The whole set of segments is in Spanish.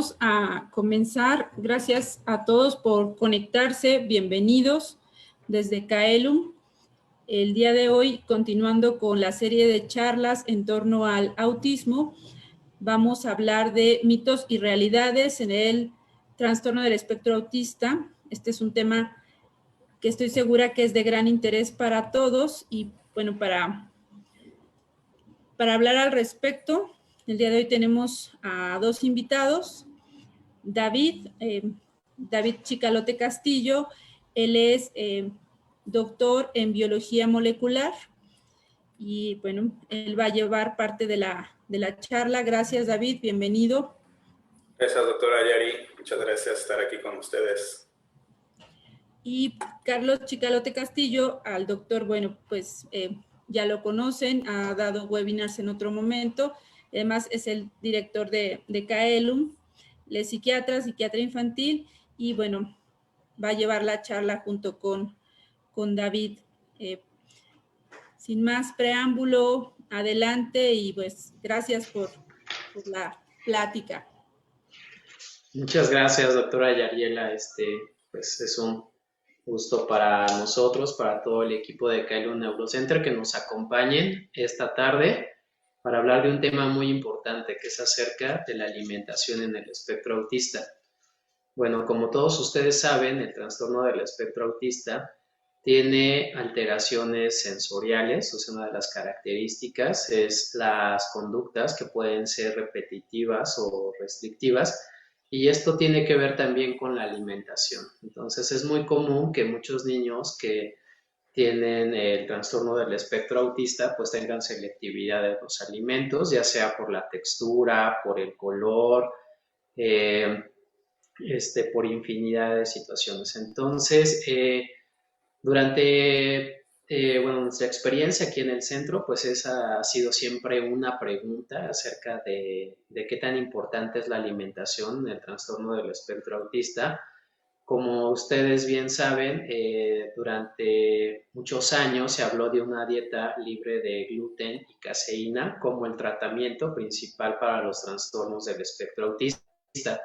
vamos a comenzar. Gracias a todos por conectarse. Bienvenidos desde Caelum. El día de hoy, continuando con la serie de charlas en torno al autismo, vamos a hablar de mitos y realidades en el trastorno del espectro autista. Este es un tema que estoy segura que es de gran interés para todos y, bueno, para hablar al respecto, el día de hoy tenemos a dos invitados. David Chicalote Castillo, él es doctor en biología molecular y, bueno, él va a llevar parte de la charla. Gracias, David, bienvenido. Gracias, doctora Yari. Muchas gracias por estar aquí con ustedes. Y Carlos Chicalote Castillo, al doctor, bueno, pues ya lo conocen, ha dado webinars en otro momento, además es el director de Caelum, él es psiquiatra infantil, y bueno, va a llevar la charla junto con David. Sin más preámbulo, adelante y pues gracias por la plática. Muchas gracias, doctora Yariela. Pues es un gusto para nosotros, para todo el equipo de Caelum Neurocenter que nos acompañen esta tarde para hablar de un tema muy importante que es acerca de la alimentación en el espectro autista. Bueno, como todos ustedes saben, el trastorno del espectro autista tiene alteraciones sensoriales, o sea, una de las características es las conductas que pueden ser repetitivas o restrictivas, y esto tiene que ver también con la alimentación. Entonces es muy común que muchos niños que tienen el trastorno del espectro autista pues tengan selectividad de los alimentos, ya sea por la textura, por el color, por infinidad de situaciones. Entonces, durante nuestra experiencia aquí en el centro, pues esa ha sido siempre una pregunta acerca de qué tan importante es la alimentación en el trastorno del espectro autista. Como ustedes bien saben, durante muchos años se habló de una dieta libre de gluten y caseína como el tratamiento principal para los trastornos del espectro autista.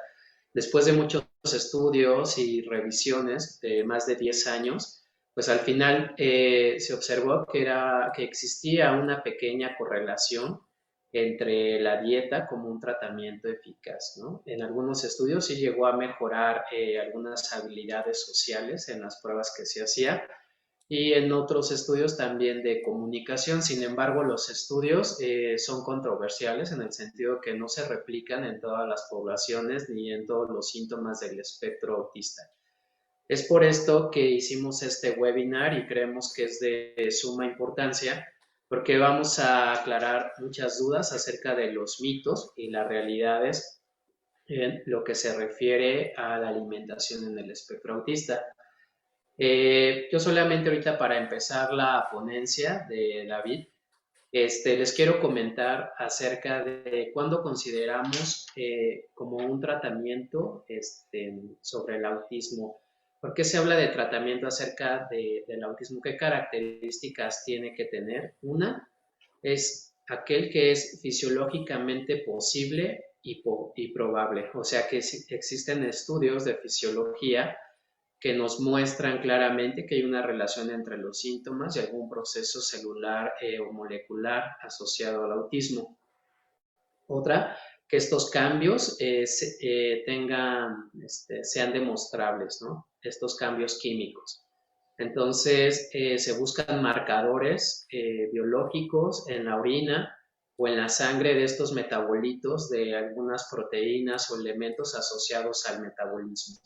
Después de muchos estudios y revisiones de más de 10 años, pues al final se observó que existía una pequeña correlación entre la dieta como un tratamiento eficaz, ¿no? En algunos estudios sí llegó a mejorar algunas habilidades sociales en las pruebas que se hacía, y en otros estudios también de comunicación. Sin embargo, los estudios son controversiales en el sentido que no se replican en todas las poblaciones ni en todos los síntomas del espectro autista. Es por esto que hicimos este webinar y creemos que es de suma importancia porque vamos a aclarar muchas dudas acerca de los mitos y las realidades en lo que se refiere a la alimentación en el espectro autista. Yo solamente ahorita para empezar la ponencia de David, les quiero comentar acerca de cuándo consideramos como un tratamiento sobre el autismo. ¿Por qué se habla de tratamiento acerca del autismo? ¿Qué características tiene que tener? Una es aquel que es fisiológicamente posible y probable. O sea que existen estudios de fisiología que nos muestran claramente que hay una relación entre los síntomas y algún proceso celular o molecular asociado al autismo. Otra, que estos cambios sean demostrables, ¿no? Estos cambios químicos. Entonces, se buscan marcadores biológicos en la orina o en la sangre de estos metabolitos de algunas proteínas o elementos asociados al metabolismo.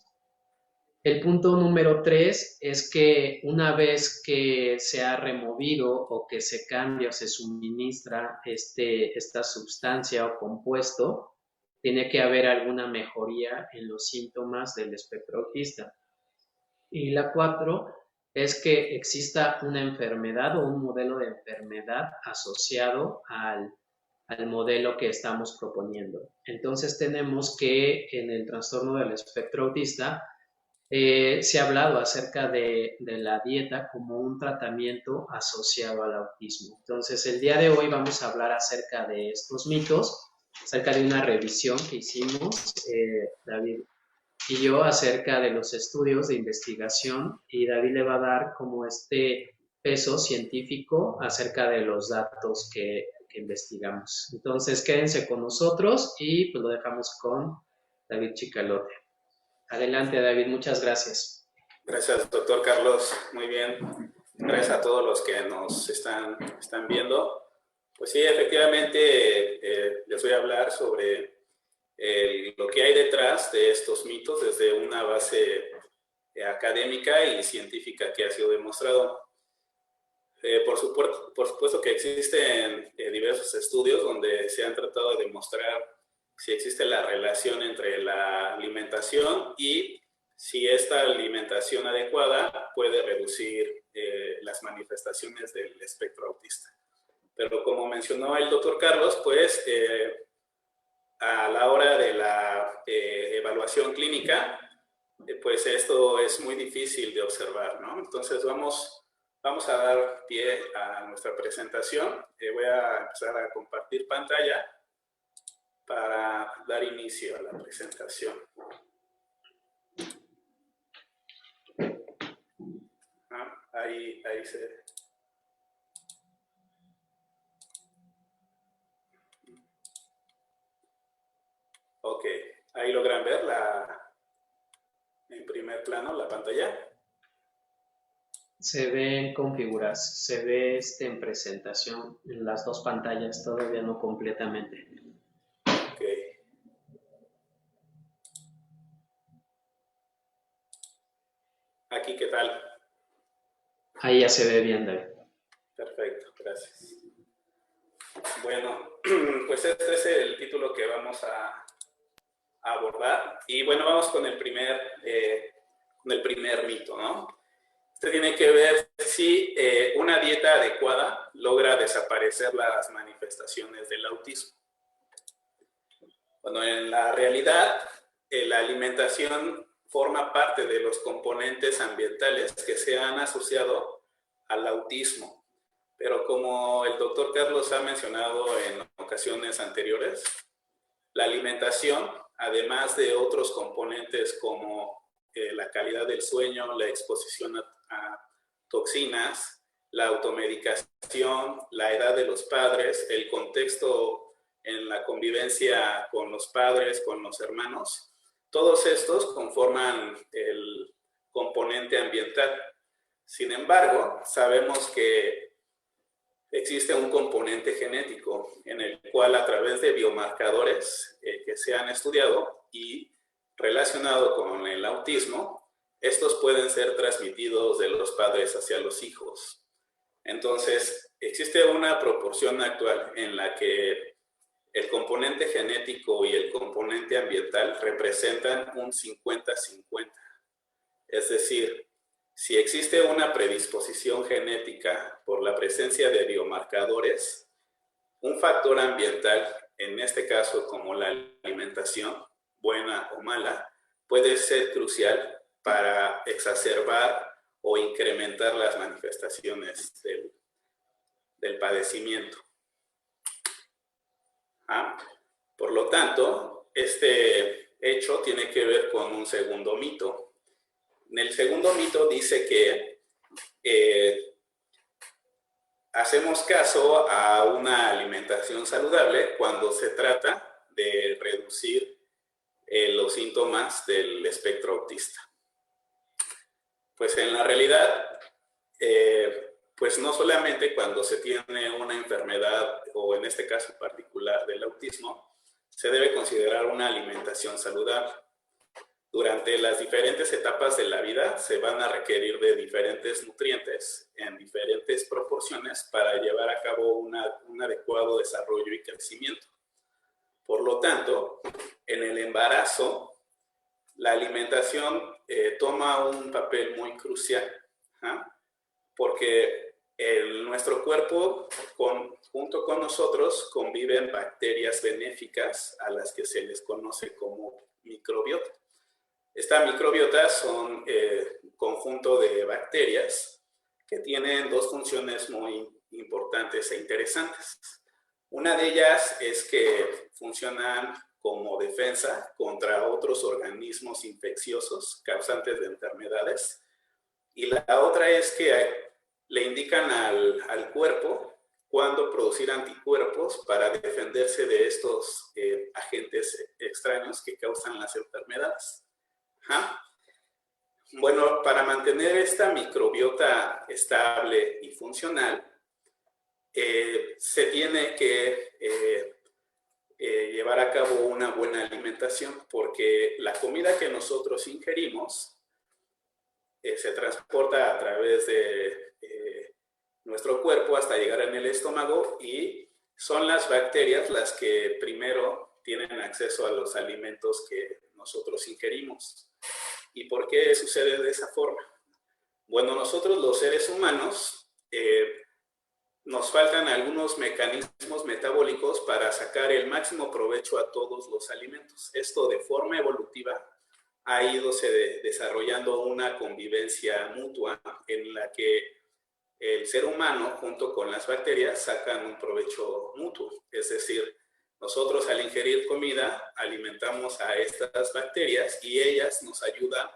El punto número 3 es que una vez que se ha removido o que se cambia o se suministra esta sustancia o compuesto, tiene que haber alguna mejoría en los síntomas del espectro autista. Y la 4 es que exista una enfermedad o un modelo de enfermedad asociado al modelo que estamos proponiendo. Entonces tenemos que en el trastorno del espectro autista se ha hablado acerca de la dieta como un tratamiento asociado al autismo. Entonces, el día de hoy vamos a hablar acerca de estos mitos acerca de una revisión que hicimos, David y yo, acerca de los estudios de investigación, y David le va a dar como este peso científico acerca de los datos que investigamos. Entonces, quédense con nosotros y pues lo dejamos con David Chicalote. Adelante, David, muchas gracias. Gracias, doctor Carlos. Muy bien. Gracias a todos los que nos están viendo. Pues sí, efectivamente, les voy a hablar sobre lo que hay detrás de estos mitos desde una base académica y científica que ha sido demostrado. Por supuesto que existen diversos estudios donde se han tratado de demostrar si existe la relación entre la alimentación y si esta alimentación adecuada puede reducir las manifestaciones del espectro autista. Pero como mencionó el doctor Carlos, pues a la hora de la evaluación clínica, pues esto es muy difícil de observar, ¿no? Entonces vamos a dar pie a nuestra presentación. Voy a empezar a compartir pantalla para dar inicio a la presentación. Ahí se... Ok, ahí logran ver en primer plano la pantalla. Se ve en configuración, se ve en presentación en las dos pantallas, todavía no completamente. Ok. ¿Aquí qué tal? Ahí ya se ve bien, David. Perfecto, gracias. Bueno, pues este es el título que vamos a abordar. Y bueno, vamos con el primer mito, ¿no? Este tiene que ver si una dieta adecuada logra desaparecer las manifestaciones del autismo. Bueno, en la realidad, la alimentación forma parte de los componentes ambientales que se han asociado al autismo. Pero como el doctor Carlos ha mencionado en ocasiones anteriores, la alimentación, además de otros componentes como la calidad del sueño, la exposición a toxinas, la automedicación, la edad de los padres, el contexto en la convivencia con los padres, con los hermanos, todos estos conforman el componente ambiental. Sin embargo, sabemos que existe un componente genético en el cual, a través de biomarcadores que se han estudiado y relacionado con el autismo, estos pueden ser transmitidos de los padres hacia los hijos. Entonces, existe una proporción actual en la que el componente genético y el componente ambiental representan un 50-50. Es decir, si existe una predisposición genética por la presencia de biomarcadores, un factor ambiental, en este caso como la alimentación, buena o mala, puede ser crucial para exacerbar o incrementar las manifestaciones del padecimiento. Por lo tanto, este hecho tiene que ver con un segundo mito. En el segundo mito dice que hacemos caso a una alimentación saludable cuando se trata de reducir los síntomas del espectro autista. Pues en la realidad, pues no solamente cuando se tiene una enfermedad, o en este caso particular del autismo, se debe considerar una alimentación saludable. Durante las diferentes etapas de la vida se van a requerir de diferentes nutrientes en diferentes proporciones para llevar a cabo un adecuado desarrollo y crecimiento. Por lo tanto, en el embarazo, la alimentación toma un papel muy crucial, porque nuestro cuerpo, junto con nosotros, conviven bacterias benéficas a las que se les conoce como microbiota. Esta microbiota son un conjunto de bacterias que tienen dos funciones muy importantes e interesantes. Una de ellas es que funcionan como defensa contra otros organismos infecciosos causantes de enfermedades. Y la otra es que le indican al cuerpo cuándo producir anticuerpos para defenderse de estos agentes extraños que causan las enfermedades. Ajá. Bueno, para mantener esta microbiota estable y funcional, se tiene que llevar a cabo una buena alimentación, porque la comida que nosotros ingerimos se transporta a través de nuestro cuerpo hasta llegar en el estómago, y son las bacterias las que primero tienen acceso a los alimentos que nosotros ingerimos. ¿Y por qué sucede de esa forma? Bueno, nosotros los seres humanos nos faltan algunos mecanismos metabólicos para sacar el máximo provecho a todos los alimentos. Esto de forma evolutiva ha ido desarrollando una convivencia mutua en la que el ser humano junto con las bacterias sacan un provecho mutuo. Es decir, nosotros al ingerir comida alimentamos a estas bacterias y ellas nos ayudan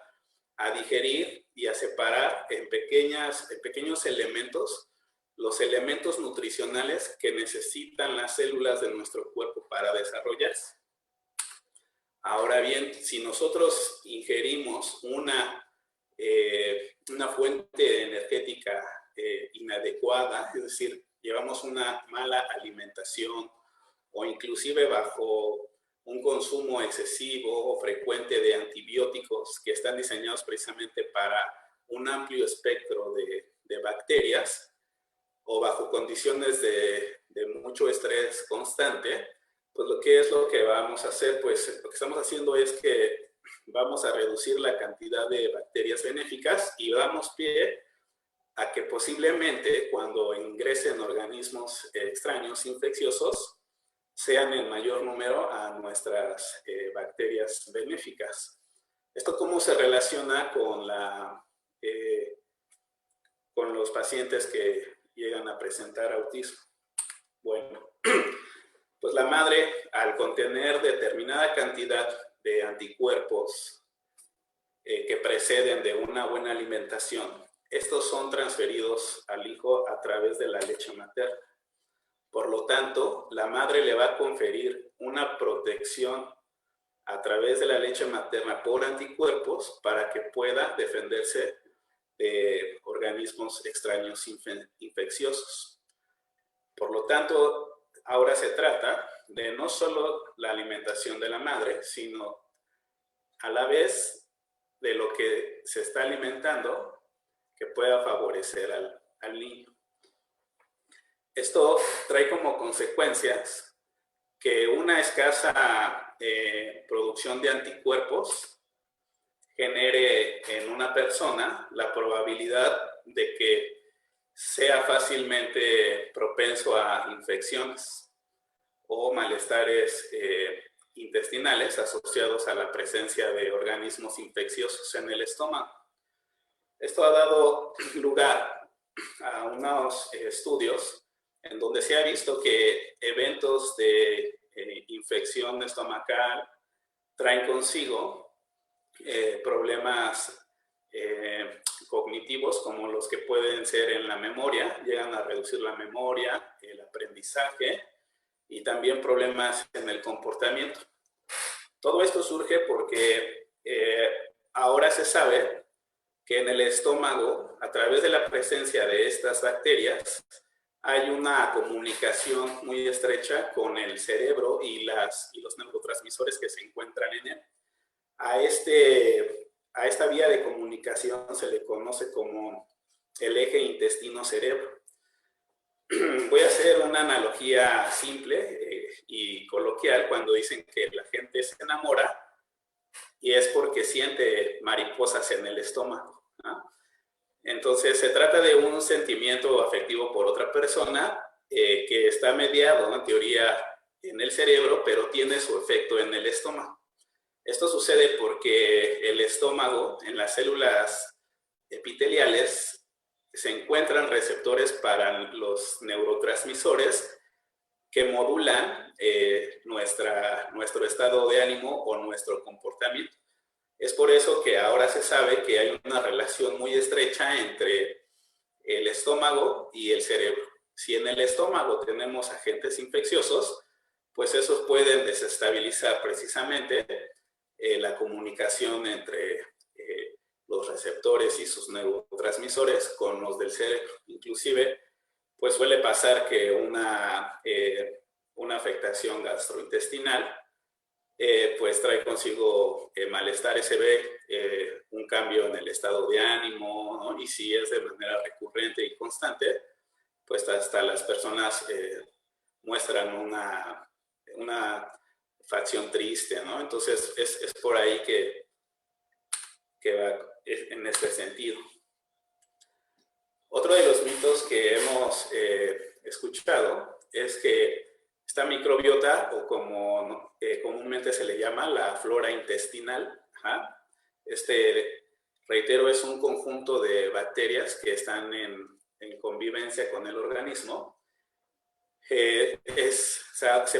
a digerir y a separar en pequeños elementos los elementos nutricionales que necesitan las células de nuestro cuerpo para desarrollarse. Ahora bien, si nosotros ingerimos una fuente energética inadecuada, es decir, llevamos una mala alimentación o inclusive bajo un consumo excesivo o frecuente de antibióticos que están diseñados precisamente para un amplio espectro de bacterias, o bajo condiciones de mucho estrés constante, pues lo que vamos a hacer, pues lo que estamos haciendo es que vamos a reducir la cantidad de bacterias benéficas y damos pie a que posiblemente cuando ingresen organismos extraños infecciosos sean en mayor número a nuestras bacterias benéficas. ¿Esto cómo se relaciona con los pacientes que llegan a presentar autismo? Bueno, pues la madre, al contener determinada cantidad de anticuerpos que preceden de una buena alimentación, estos son transferidos al hijo a través de la leche materna. Por lo tanto, la madre le va a conferir una protección a través de la leche materna por anticuerpos para que pueda defenderse de organismos extraños infecciosos. Por lo tanto, ahora se trata de no solo la alimentación de la madre, sino a la vez de lo que se está alimentando que pueda favorecer al niño. Esto trae como consecuencias que una escasa producción de anticuerpos genere en una persona la probabilidad de que sea fácilmente propenso a infecciones o malestares intestinales asociados a la presencia de organismos infecciosos en el estómago. Esto ha dado lugar a unos estudios en donde se ha visto que eventos de infección estomacal traen consigo problemas cognitivos como los que pueden ser en la memoria, llegan a reducir la memoria, el aprendizaje y también problemas en el comportamiento. Todo esto surge porque ahora se sabe que en el estómago, a través de la presencia de estas bacterias, hay una comunicación muy estrecha con el cerebro y los neurotransmisores que se encuentran en él. A esta vía de comunicación se le conoce como el eje intestino-cerebro. Voy a hacer una analogía simple y coloquial cuando dicen que la gente se enamora y es porque siente mariposas en el estómago, ¿no? Entonces, se trata de un sentimiento afectivo por otra persona que está mediado, en teoría, en el cerebro, pero tiene su efecto en el estómago. Esto sucede porque el estómago, en las células epiteliales, se encuentran receptores para los neurotransmisores que modulan nuestro estado de ánimo o nuestro comportamiento. Es por eso que ahora se sabe que hay una relación muy estrecha entre el estómago y el cerebro. Si en el estómago tenemos agentes infecciosos, pues esos pueden desestabilizar precisamente la comunicación entre los receptores y sus neurotransmisores con los del cerebro. Inclusive, pues suele pasar que una afectación gastrointestinal pues trae consigo malestar, se ve un cambio en el estado de ánimo, ¿no? Y si es de manera recurrente y constante, pues hasta las personas muestran una facción triste, ¿no? Entonces es por ahí que va en este sentido. Otro de los mitos que hemos escuchado es que esta microbiota, o como comúnmente se le llama, la flora intestinal, reitero, es un conjunto de bacterias que están en convivencia con el organismo. Se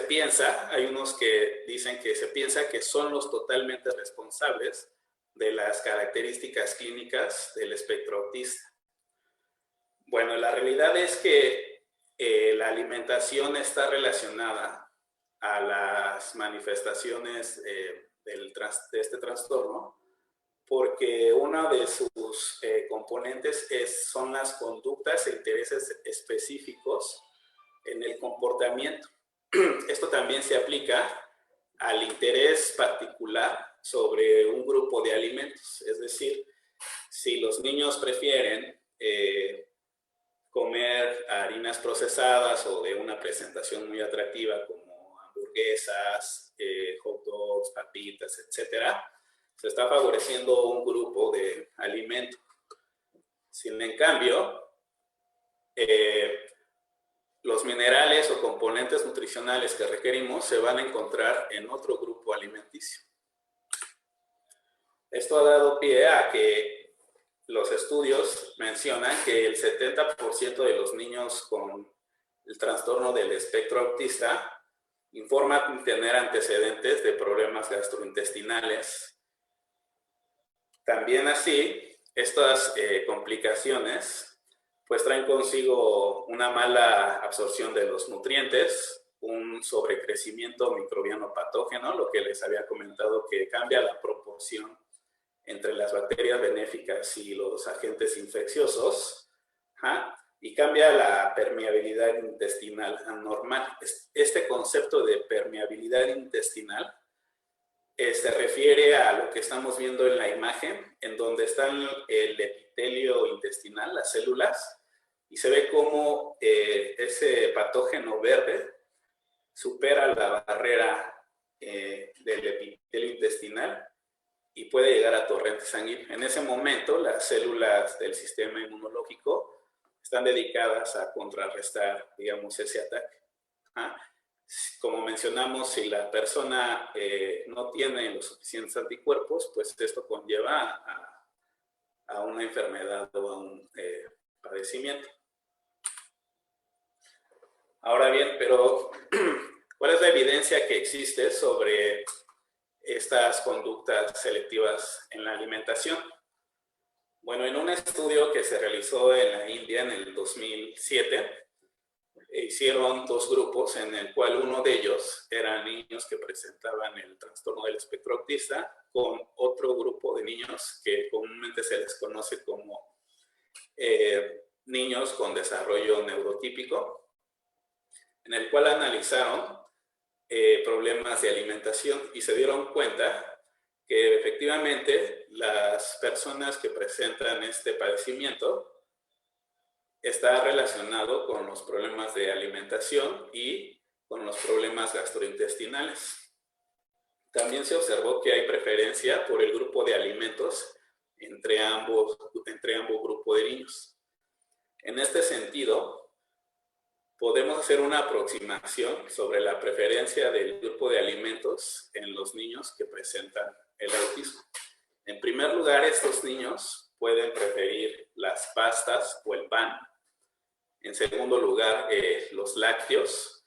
piensa, hay unos que dicen que se piensa que son los totalmente responsables de las características clínicas del espectro autista. Bueno, la realidad es que la alimentación está relacionada a las manifestaciones de este trastorno, porque uno de sus componentes son las conductas e intereses específicos en el comportamiento. Esto también se aplica al interés particular sobre un grupo de alimentos. Es decir, si los niños prefieren comer harinas procesadas o de una presentación muy atractiva como hamburguesas, hot dogs, papitas, etcétera, se está favoreciendo un grupo de alimentos. Sin en cambio, los minerales o componentes nutricionales que requerimos se van a encontrar en otro grupo alimenticio. Esto ha dado pie a que los estudios mencionan que el 70% de los niños con el trastorno del espectro autista informan tener antecedentes de problemas gastrointestinales. También así, estas complicaciones pues traen consigo una mala absorción de los nutrientes, un sobrecrecimiento microbiano patógeno, lo que les había comentado, que cambia la proporción entre las bacterias benéficas y los agentes infecciosos, y cambia la permeabilidad intestinal anormal. Este concepto de permeabilidad intestinal se refiere a lo que estamos viendo en la imagen, en donde está el epitelio intestinal, las células, y se ve cómo ese patógeno verde supera la barrera del epitelio intestinal y puede llegar a torrente sanguíneo. En ese momento, las células del sistema inmunológico están dedicadas a contrarrestar, digamos, ese ataque. Como mencionamos, si la persona no tiene los suficientes anticuerpos, pues esto conlleva a una enfermedad o a un padecimiento. Ahora bien, pero ¿cuál es la evidencia que existe sobre estas conductas selectivas en la alimentación? Bueno, en un estudio que se realizó en la India en el 2007, hicieron dos grupos en el cual uno de ellos eran niños que presentaban el trastorno del espectro autista con otro grupo de niños que comúnmente se les conoce como niños con desarrollo neurotípico, en el cual analizaron problemas de alimentación y se dieron cuenta que efectivamente las personas que presentan este padecimiento está relacionado con los problemas de alimentación y con los problemas gastrointestinales. También se observó que hay preferencia por el grupo de alimentos entre ambos grupos de niños. En este sentido, podemos hacer una aproximación sobre la preferencia del grupo de alimentos en los niños que presentan el autismo. En primer lugar, estos niños pueden preferir las pastas o el pan. En segundo lugar, los lácteos.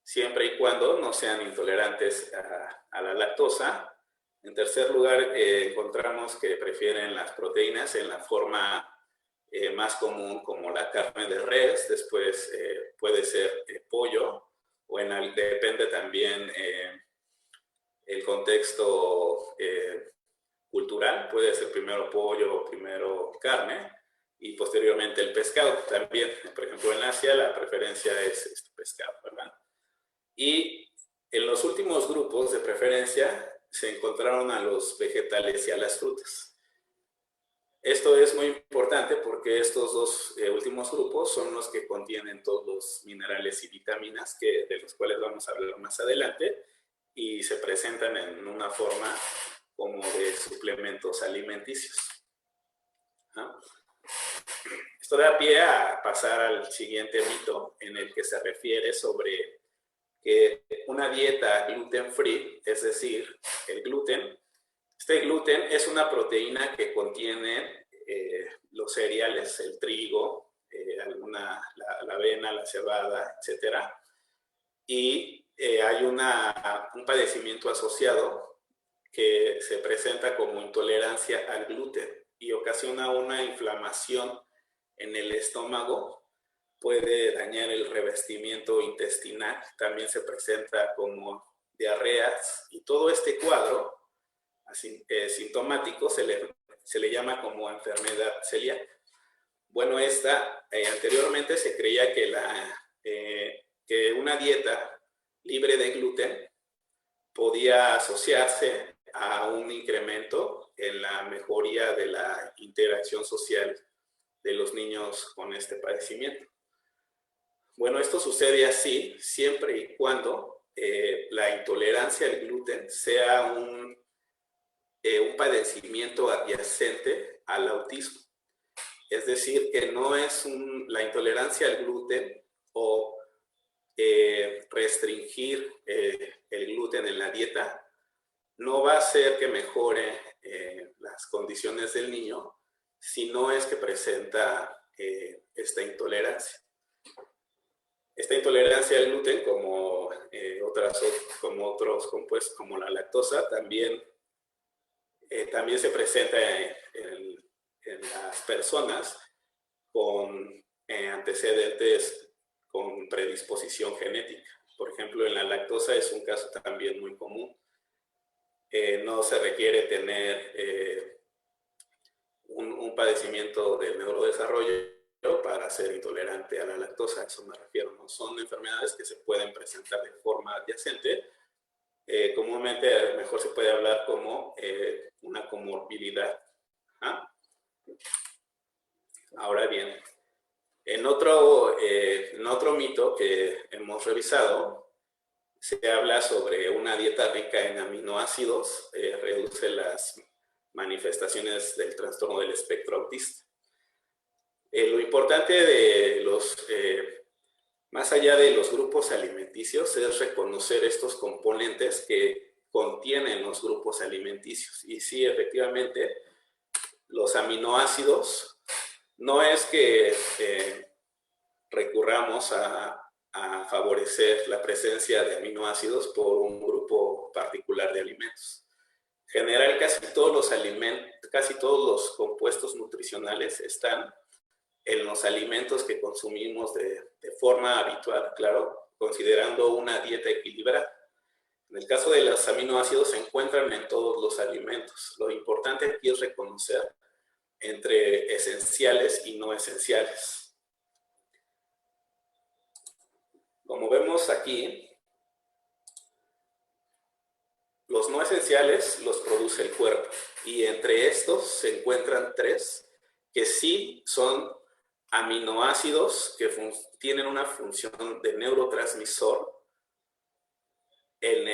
siempre y cuando no sean intolerantes a la lactosa. En tercer lugar, encontramos que prefieren las proteínas en la forma más común, como la carne de res. Después puede ser pollo, o depende también el contexto cultural. Puede ser primero pollo o primero carne, y posteriormente el pescado también. Por ejemplo, en Asia la preferencia es pescado, ¿verdad? Y en los últimos grupos de preferencia se encontraron a los vegetales y a las frutas. Esto es muy importante porque estos dos últimos grupos son los que contienen todos los minerales y vitaminas de los cuales vamos a hablar más adelante, y se presentan en una forma como de suplementos alimenticios. ¿No? Esto da pie a pasar al siguiente mito, en el que se refiere sobre que una dieta gluten free, es decir, el gluten, este gluten es una proteína que contiene los cereales, el trigo, la avena, la cebada, etc. Y hay un padecimiento asociado que se presenta como intolerancia al gluten y ocasiona una inflamación en el estómago. Puede dañar el revestimiento intestinal, también se presenta como diarreas, y todo este cuadro sintomático se le llama como enfermedad celíaca. Bueno, anteriormente se creía que una dieta libre de gluten podía asociarse a un incremento en la mejoría de la interacción social de los niños con este padecimiento. Bueno, esto sucede así siempre y cuando la intolerancia al gluten sea un padecimiento adyacente al autismo. Es decir, que no es la intolerancia al gluten o restringir el gluten en la dieta no va a hacer que mejore las condiciones del niño, si no es que presenta esta intolerancia. Esta intolerancia al gluten, como otros compuestos, como la lactosa, también se presenta en las personas con antecedentes con predisposición genética. Por ejemplo, en la lactosa es un caso también muy común. No se requiere tener un padecimiento del neurodesarrollo para ser intolerante a la lactosa. A eso me refiero, ¿no? Son enfermedades que se pueden presentar de forma adyacente. Comúnmente mejor se puede hablar como una comorbilidad. ¿Ah? Ahora bien, en otro mito que hemos revisado, se habla sobre una dieta rica en aminoácidos reduce las manifestaciones del trastorno del espectro autista. Lo importante de más allá de los grupos alimenticios, es reconocer estos componentes que contienen los grupos alimenticios. Y sí, efectivamente, los aminoácidos, no es que recurramos a favorecer la presencia de aminoácidos por un grupo particular de alimentos. En general, casi todos los compuestos nutricionales están en los alimentos que consumimos de forma habitual, claro, considerando una dieta equilibrada. En el caso de los aminoácidos, se encuentran en todos los alimentos. Lo importante aquí es reconocer entre esenciales y no esenciales. Como vemos aquí, los no esenciales los produce el cuerpo, y entre estos se encuentran 3 que sí son aminoácidos que tienen una función de neurotransmisor en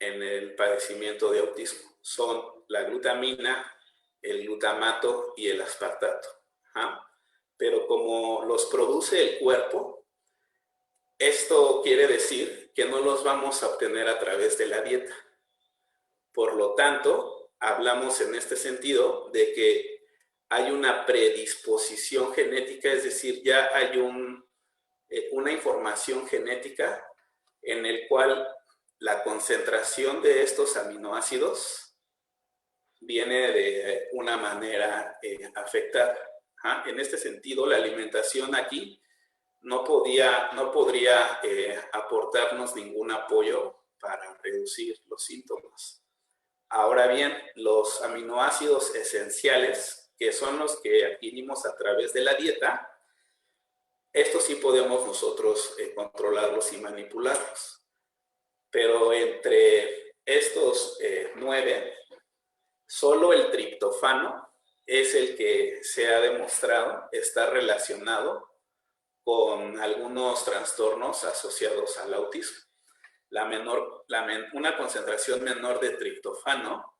el padecimiento de autismo. Son la glutamina, el glutamato y el aspartato. Pero como los produce el cuerpo, esto quiere decir que no los vamos a obtener a través de la dieta. Por lo tanto, hablamos en este sentido de que hay una predisposición genética, es decir, ya hay una información genética en el cual la concentración de estos aminoácidos viene de una manera afectada. En este sentido, la alimentación aquí no podría aportarnos ningún apoyo para reducir los síntomas. Ahora bien, los aminoácidos esenciales, que son los que adquirimos a través de la dieta, estos sí podemos nosotros controlarlos y manipularlos. Pero entre estos 9, solo el triptofano es el que se ha demostrado está relacionado con algunos trastornos asociados al autismo. Una concentración menor de triptofano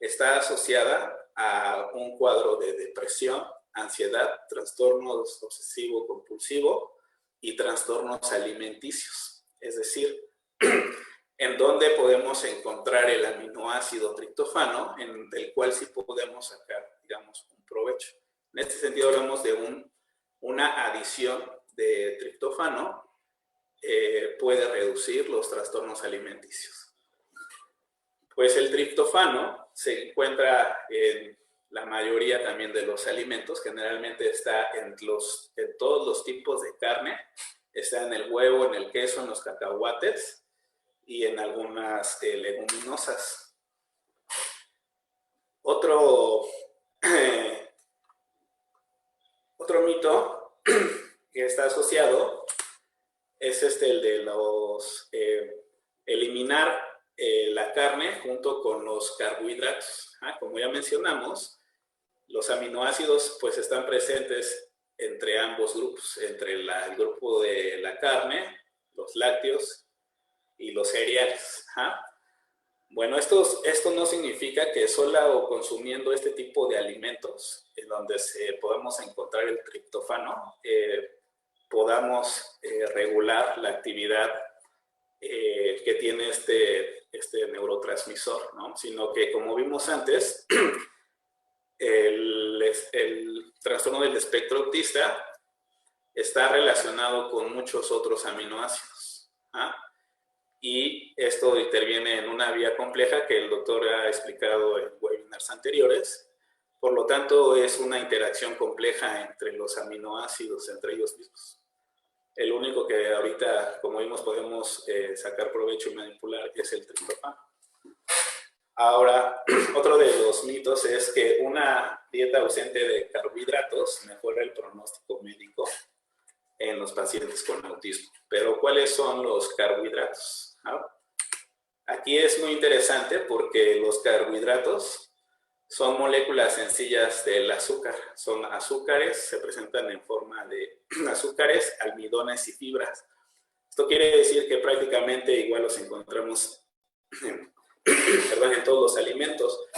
está asociada a un cuadro de depresión, ansiedad, trastornos obsesivo-compulsivo y trastornos alimenticios. Es decir, en donde podemos encontrar el aminoácido triptofano, en el cual sí podemos sacar, digamos, un provecho. En este sentido hablamos de una adición de triptofano puede reducir los trastornos alimenticios. Pues el triptofano se encuentra en la mayoría también de los alimentos, generalmente está en todos los tipos de carne, está en el huevo, en el queso, en los cacahuates y en algunas leguminosas. Otro mito que está asociado es el de eliminar la carne junto con los carbohidratos. Como ya mencionamos, los aminoácidos pues están presentes entre ambos grupos, entre el grupo de la carne, los lácteos y los cereales. Bueno, esto no significa que solo consumiendo este tipo de alimentos, en donde podemos encontrar el triptofano, podamos regular la actividad que tiene este neurotransmisor, ¿no? Sino que, como vimos antes, el trastorno del espectro autista está relacionado con muchos otros aminoácidos. Y esto interviene en una vía compleja que el doctor ha explicado en webinars anteriores. Por lo tanto, es una interacción compleja entre los aminoácidos, entre ellos mismos. El único que ahorita, como vimos, podemos sacar provecho y manipular es el triptofano. Ahora, otro de los mitos es que una dieta ausente de carbohidratos mejora el pronóstico médico en los pacientes con autismo. Pero, ¿cuáles son los carbohidratos? Aquí es muy interesante porque los carbohidratos son moléculas sencillas del azúcar. Son azúcares, se presentan en forma de azúcares, almidones y fibras. Esto quiere decir que prácticamente igual los encontramos en todos los alimentos.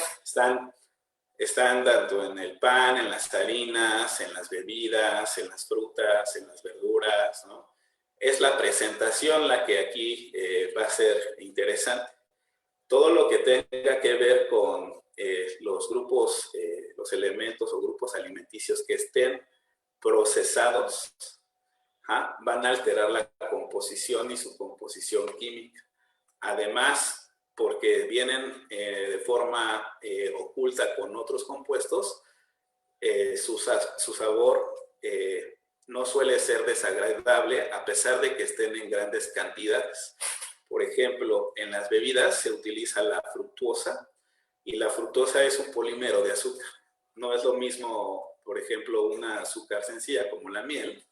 Están tanto en el pan, en las harinas, en las bebidas, en las frutas, en las verduras, ¿no? Es la presentación la que aquí va a ser interesante. Todo lo que tenga que ver con los grupos, los elementos o grupos alimenticios que estén procesados, van a alterar la composición y su composición química. Además, porque vienen de forma oculta con otros compuestos, su sabor no suele ser desagradable a pesar de que estén en grandes cantidades. Por ejemplo, en las bebidas se utiliza la fructuosa y la fructosa es un polímero de azúcar. No es lo mismo, por ejemplo, una azúcar sencilla como la miel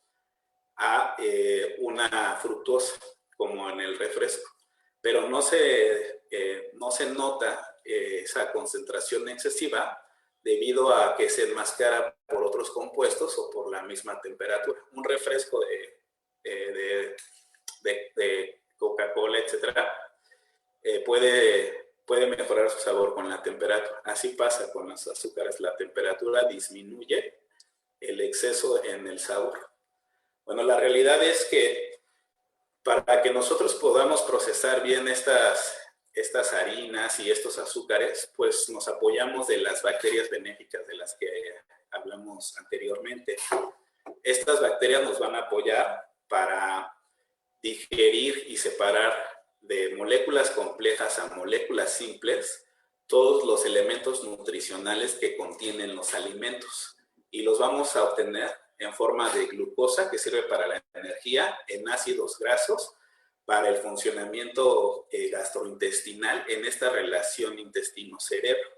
a una fructosa como en el refresco. Pero no se nota esa concentración excesiva debido a que se enmascara por otros compuestos o por la misma temperatura. Un refresco de Coca-Cola, etcétera, puede mejorar su sabor con la temperatura. Así pasa con los azúcares. La temperatura disminuye el exceso en el sabor. Bueno, la realidad es que para que nosotros podamos procesar bien estas harinas y estos azúcares, pues nos apoyamos de las bacterias benéficas de las que hablamos anteriormente. Estas bacterias nos van a apoyar para digerir y separar de moléculas complejas a moléculas simples todos los elementos nutricionales que contienen los alimentos. Y los vamos a obtener en forma de glucosa, que sirve para la energía, en ácidos grasos, para el funcionamiento gastrointestinal en esta relación intestino-cerebro.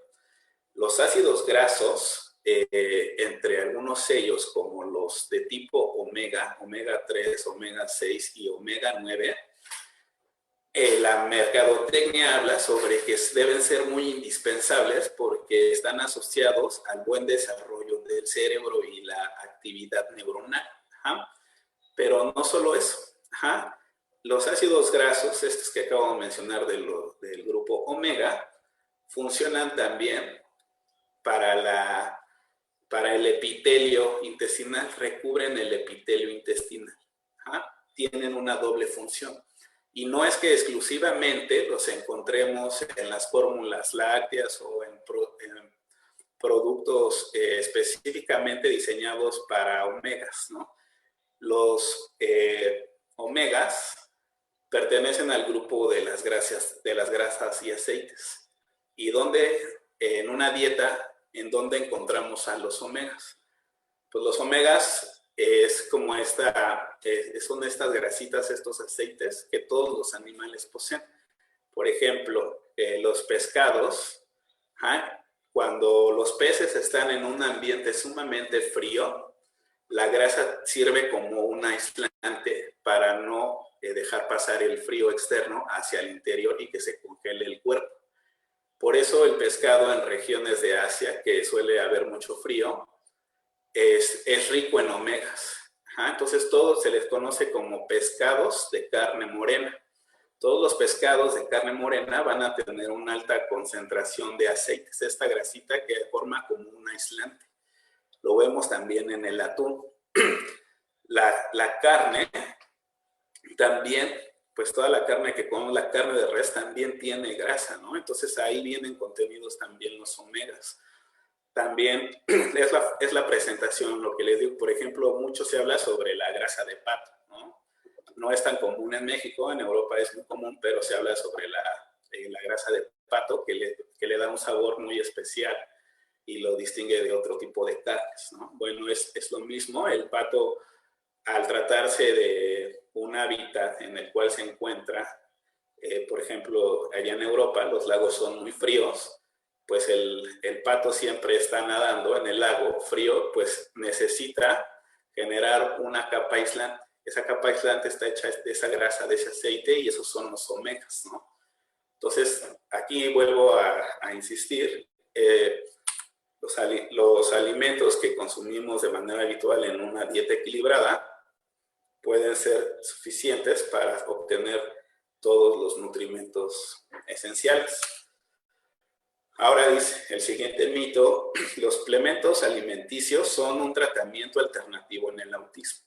Los ácidos grasos, entre algunos sellos como los de tipo omega, omega 3, omega 6 y omega 9, la mercadotecnia habla sobre que deben ser muy indispensables porque están asociados al buen desarrollo del cerebro y la actividad neuronal. Ajá. Pero no solo eso. Ajá. Los ácidos grasos, estos que acabo de mencionar del grupo omega, funcionan también para el epitelio intestinal, recubren el epitelio intestinal. Ajá. Tienen una doble función. Y no es que exclusivamente los encontremos en las fórmulas lácteas o en productos específicamente diseñados para omegas, ¿no? Los omegas pertenecen al grupo de las grasas y aceites. ¿Y dónde, en una dieta, en dónde encontramos a los omegas? Pues los omegas son estas grasitas, estos aceites que todos los animales poseen. Por ejemplo, los pescados, cuando los peces están en un ambiente sumamente frío, la grasa sirve como un aislante para no dejar pasar el frío externo hacia el interior y que se congele el cuerpo. Por eso el pescado en regiones de Asia, que suele haber mucho frío, es rico en omegas. Entonces, todos se les conoce como pescados de carne morena. Todos los pescados de carne morena van a tener una alta concentración de aceites, esta grasita que forma como un aislante. Lo vemos también en el atún. La carne también, pues toda la carne que comemos, la carne de res también tiene grasa, ¿no? Entonces ahí vienen contenidos también los omegas. También es la presentación, lo que les digo. Por ejemplo, mucho se habla sobre la grasa de pato, ¿no? No es tan común en México, en Europa es muy común, pero se habla sobre la grasa de pato que le da un sabor muy especial y lo distingue de otro tipo de carnes, ¿no? Bueno, es lo mismo. El pato, al tratarse de un hábitat en el cual se encuentra, por ejemplo, allá en Europa los lagos son muy fríos, pues el pato siempre está nadando en el lago frío, pues necesita generar una capa aislante. Esa capa aislante está hecha de esa grasa, de ese aceite, y esos son los omegas, ¿no? Entonces, aquí vuelvo a insistir, los alimentos que consumimos de manera habitual en una dieta equilibrada pueden ser suficientes para obtener todos los nutrimentos esenciales. Ahora dice el siguiente mito: los suplementos alimenticios son un tratamiento alternativo en el autismo.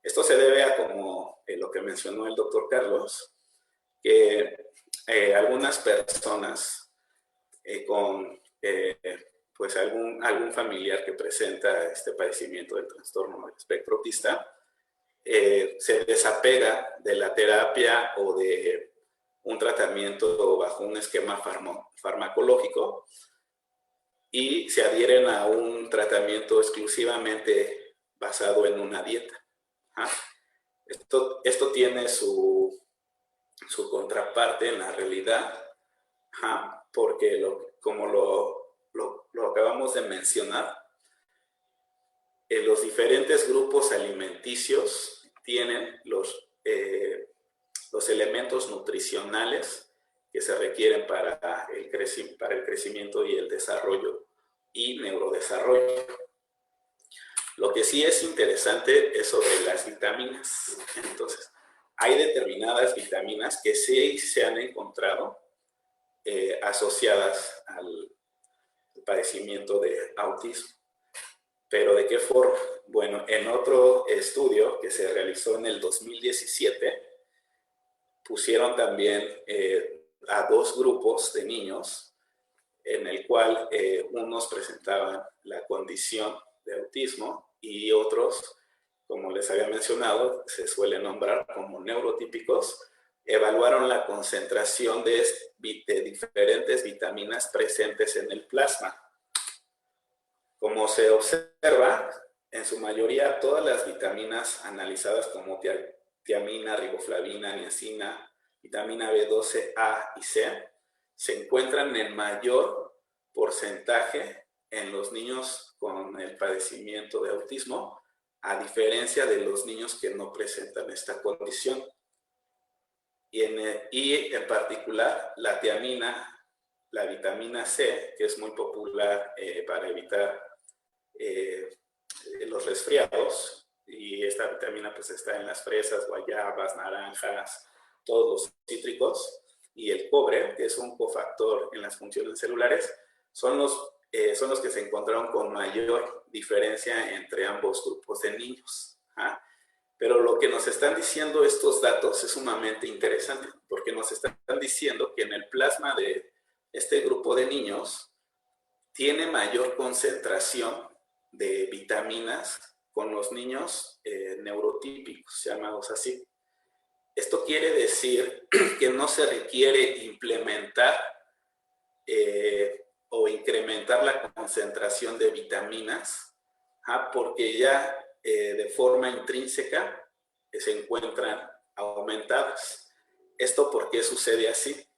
Esto se debe a, como lo que mencionó el doctor Carlos, que algunas personas con pues algún familiar que presenta este padecimiento del trastorno del espectro autista se desapega de la terapia o de un tratamiento bajo un esquema farmacológico y se adhieren a un tratamiento exclusivamente basado en una dieta. Esto tiene su contraparte en la realidad, porque como lo acabamos de mencionar, los diferentes grupos alimenticios tienen los elementos nutricionales que se requieren para el crecimiento y el desarrollo y neurodesarrollo. Lo que sí es interesante es sobre las vitaminas. Entonces, hay determinadas vitaminas que sí se han encontrado asociadas al padecimiento de autismo. ¿Pero de qué forma? Bueno, en otro estudio que se realizó en el 2017, pusieron también a 2 grupos de niños, en el cual unos presentaban la condición de autismo y otros como les había mencionado, se suele nombrar como neurotípicos, evaluaron la concentración de diferentes vitaminas presentes en el plasma. Como se observa, en su mayoría todas las vitaminas analizadas como tiamina, riboflavina, niacina, vitamina B12, A y C, se encuentran en mayor porcentaje en los niños con el padecimiento de autismo, a diferencia de los niños que no presentan esta condición. Y en particular, la tiamina, la vitamina C, que es muy popular para evitar los resfriados, y esta vitamina pues está en las fresas, guayabas, naranjas, todos los cítricos, y el cobre, que es un cofactor en las funciones celulares, son los que se encontraron con mayor diferencia entre ambos grupos de niños. ¿Ah? Pero lo que nos están diciendo estos datos es sumamente interesante, porque nos están diciendo que en el plasma de este grupo de niños tiene mayor concentración de vitaminas con los niños neurotípicos, llamados así. Esto quiere decir que no se requiere implementar o incrementar la concentración de vitaminas, porque ya de forma intrínseca se encuentran aumentadas. ¿Esto por qué sucede así?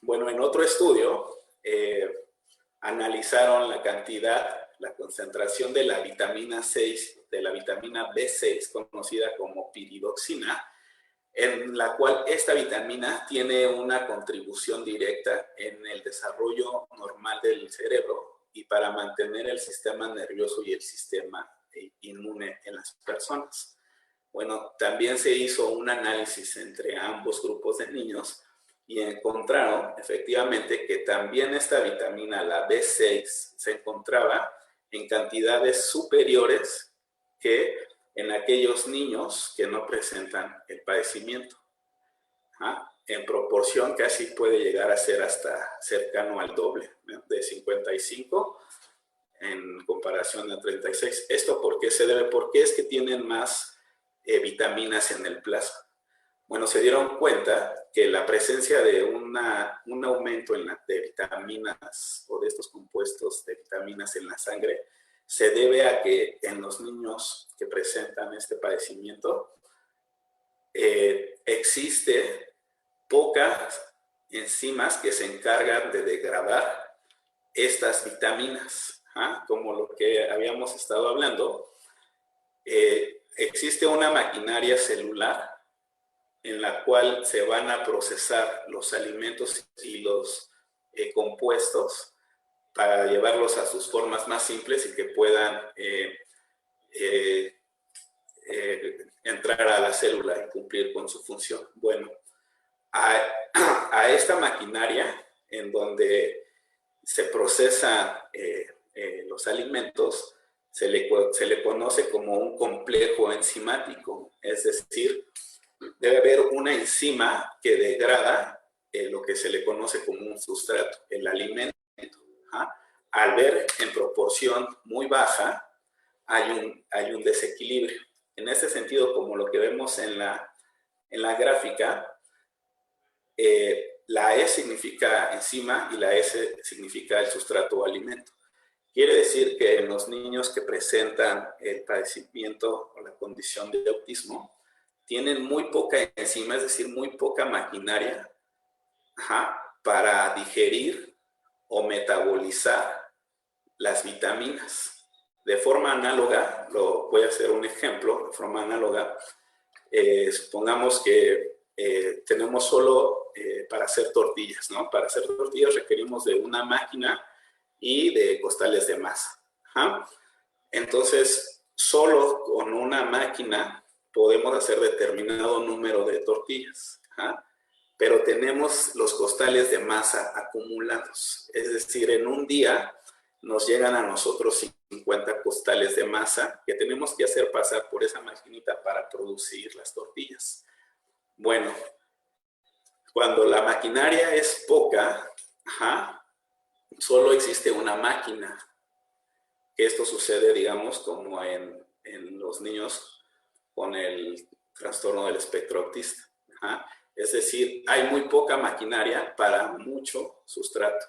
Bueno, en otro estudio analizaron la cantidad, la concentración de la vitamina 6, de la vitamina B6, conocida como piridoxina, en la cual esta vitamina tiene una contribución directa en el desarrollo normal del cerebro y para mantener el sistema nervioso y el sistema inmune en las personas. Bueno, también se hizo un análisis entre ambos grupos de niños y encontraron efectivamente que también esta vitamina, la B6, se encontraba en cantidades superiores que en aquellos niños que no presentan el padecimiento. En proporción casi puede llegar a ser hasta cercano al doble, ¿no? De 55 en comparación a 36. ¿Esto por qué se debe? Porque es que tienen más vitaminas en el plasma. Bueno, se dieron cuenta que la presencia de un aumento de vitaminas o de estos compuestos de vitaminas en la sangre se debe a que en los niños que presentan este padecimiento existe pocas enzimas que se encargan de degradar estas vitaminas, como lo que habíamos estado hablando. Existe una maquinaria celular en la cual se van a procesar los alimentos y los compuestos para llevarlos a sus formas más simples y que puedan entrar a la célula y cumplir con su función. Bueno, a esta maquinaria en donde se procesan los alimentos se le conoce como un complejo enzimático, es decir, debe haber una enzima que degrada lo que se le conoce como un sustrato, el alimento. Al ver en proporción muy baja, hay un desequilibrio. En ese sentido, como lo que vemos en la gráfica, la E significa enzima y la S significa el sustrato o alimento. Quiere decir que en los niños que presentan el padecimiento o la condición de autismo, tienen muy poca enzima, es decir, muy poca maquinaria para digerir o metabolizar las vitaminas. De forma análoga, voy a hacer un ejemplo, de forma análoga, supongamos que tenemos solo para hacer tortillas, ¿no? Para hacer tortillas requerimos de una máquina y de costales de masa. Entonces, solo con una máquina podemos hacer determinado número de tortillas, pero tenemos los costales de masa acumulados. Es decir, en un día nos llegan a nosotros 50 costales de masa que tenemos que hacer pasar por esa maquinita para producir las tortillas. Bueno, cuando la maquinaria es poca, solo existe una máquina. Esto sucede, digamos, como en en los niños con el trastorno del espectro autista. Es decir, hay muy poca maquinaria para mucho sustrato.